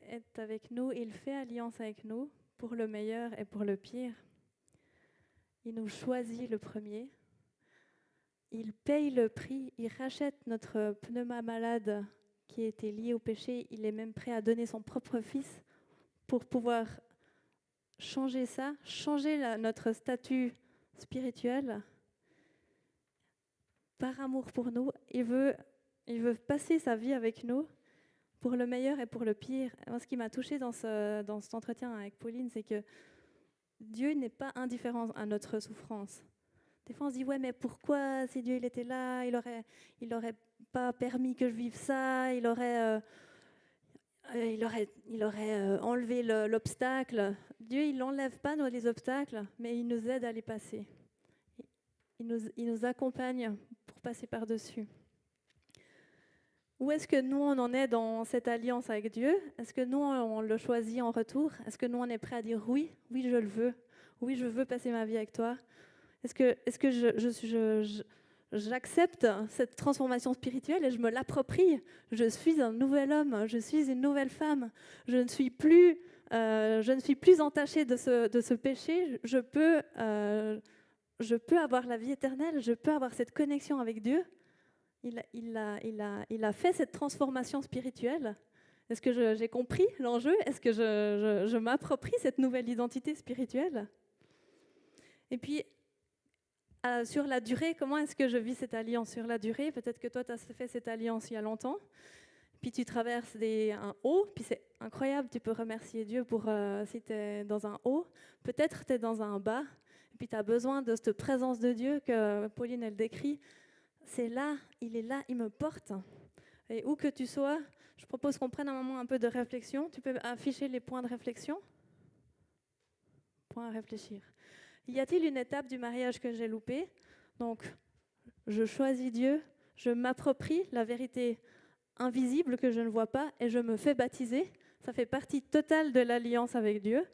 est avec nous, il fait alliance avec nous pour le meilleur et pour le pire. Il nous choisit le premier. Il paye le prix, il rachète notre pneuma malade qui était lié au péché. Il est même prêt à donner son propre fils pour pouvoir changer ça, changer notre statut spirituel. Par amour pour nous, il veut passer sa vie avec nous pour le meilleur et pour le pire. Moi, ce qui m'a touchée dans cet entretien avec Pauline, c'est que Dieu n'est pas indifférent à notre souffrance. Des fois, on se dit, ouais, mais pourquoi, si Dieu il était là, il aurait pas permis que je vive ça, il aurait enlevé l'obstacle. Dieu, il n'enlève pas les obstacles, mais il nous aide à les passer. Il nous accompagne pour passer par-dessus. Où est-ce que nous, on en est dans cette alliance avec Dieu? Est-ce que nous, on le choisit en retour? Est-ce que nous, on est prêt à dire oui, oui, je le veux. Oui, je veux passer ma vie avec toi. Est-ce que j'accepte cette transformation spirituelle et je me l'approprie? Je suis un nouvel homme, je suis une nouvelle femme. Je ne suis plus entachée de ce péché. Je peux avoir la vie éternelle, je peux avoir cette connexion avec Dieu. Il a fait cette transformation spirituelle. Est-ce que j'ai compris l'enjeu? Est-ce que je m'approprie cette nouvelle identité spirituelle? Et puis, sur la durée, comment est-ce que je vis cette alliance sur la durée? Peut-être que toi, tu as fait cette alliance il y a longtemps, puis tu traverses un haut, puis c'est incroyable, tu peux remercier Dieu pour si tu es dans un haut. Peut-être tu es dans un bas, et puis tu as besoin de cette présence de Dieu que Pauline, elle décrit. C'est là, il est là, il me porte. Et où que tu sois, je propose qu'on prenne un moment un peu de réflexion. Tu peux afficher les points de réflexion? Point à réfléchir. Y a-t-il une étape du mariage que j'ai loupée? Donc, je choisis Dieu, je m'approprie la vérité invisible que je ne vois pas et je me fais baptiser. Ça fait partie totale de l'alliance avec Dieu.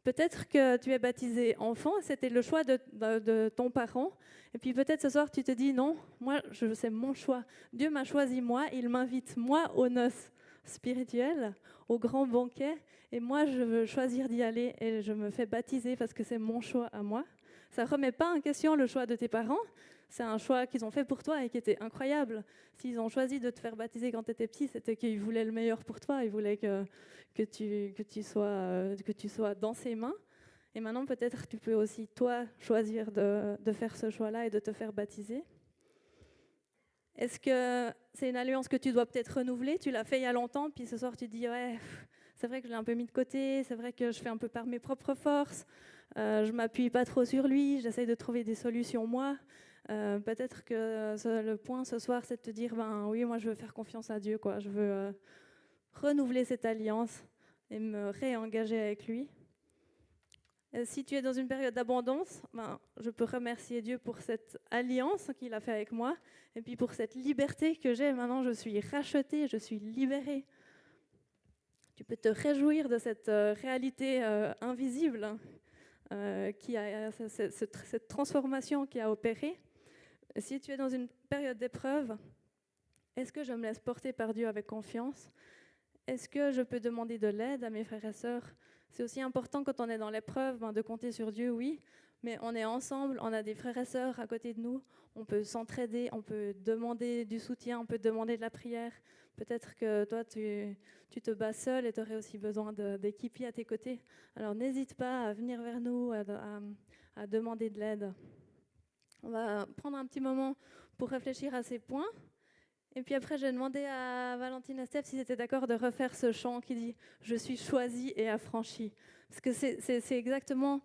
Peut-être que tu es baptisé enfant, c'était le choix de ton parent. Et puis peut-être ce soir, tu te dis non, moi, c'est mon choix. Dieu m'a choisi moi, il m'invite moi aux noces spirituelles, au grand banquet. Et moi, je veux choisir d'y aller et je me fais baptiser parce que c'est mon choix à moi. Ça ne remet pas en question le choix de tes parents. C'est un choix qu'ils ont fait pour toi et qui était incroyable. S'ils ont choisi de te faire baptiser quand tu étais petit, c'était qu'ils voulaient le meilleur pour toi. Ils voulaient que tu sois dans ses mains. Et maintenant, peut-être, tu peux aussi, toi, choisir de faire ce choix-là et de te faire baptiser. Est-ce que c'est une alliance que tu dois peut-être renouveler? Tu l'as fait il y a longtemps, puis ce soir, tu te dis, ouais, c'est vrai que je l'ai un peu mis de côté, c'est vrai que je fais un peu par mes propres forces, je ne m'appuie pas trop sur lui, j'essaie de trouver des solutions moi. Peut-être que le point ce soir, c'est de te dire, ben oui, moi, je veux faire confiance à Dieu, quoi. Je veux renouveler cette alliance et me réengager avec lui. Si tu es dans une période d'abondance, ben, je peux remercier Dieu pour cette alliance qu'il a fait avec moi et puis pour cette liberté que j'ai. Maintenant, je suis rachetée, je suis libérée. Tu peux te réjouir de cette réalité invisible qui a cette transformation qui a opéré. Si tu es dans une période d'épreuve, est-ce que je me laisse porter par Dieu avec confiance? Est-ce que je peux demander de l'aide à mes frères et sœurs? C'est aussi important quand on est dans l'épreuve de compter sur Dieu, oui, mais on est ensemble, on a des frères et sœurs à côté de nous, on peut s'entraider, on peut demander du soutien, on peut demander de la prière. Peut-être que toi, tu te bats seul et tu aurais aussi besoin d'équipiers à tes côtés. Alors n'hésite pas à venir vers nous, à demander de l'aide. On va prendre un petit moment pour réfléchir à ces points. Et puis après, j'ai demandé à Valentine et Steph s'ils étaient d'accord de refaire ce chant qui dit « Je suis choisie et affranchie ». Parce que c'est exactement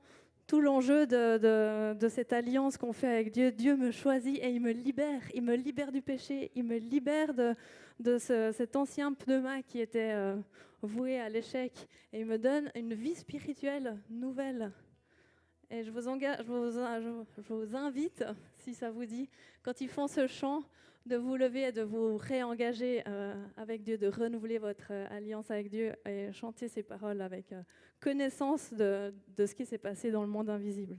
tout l'enjeu de cette alliance qu'on fait avec Dieu. Dieu me choisit et il me libère du péché, il me libère de cet ancien pneuma qui était voué à l'échec. Et il me donne une vie spirituelle nouvelle. Et je vous invite, si ça vous dit, quand ils font ce chant, de vous lever et de vous réengager avec Dieu, de renouveler votre alliance avec Dieu et chanter ces paroles avec connaissance de ce qui s'est passé dans le monde invisible.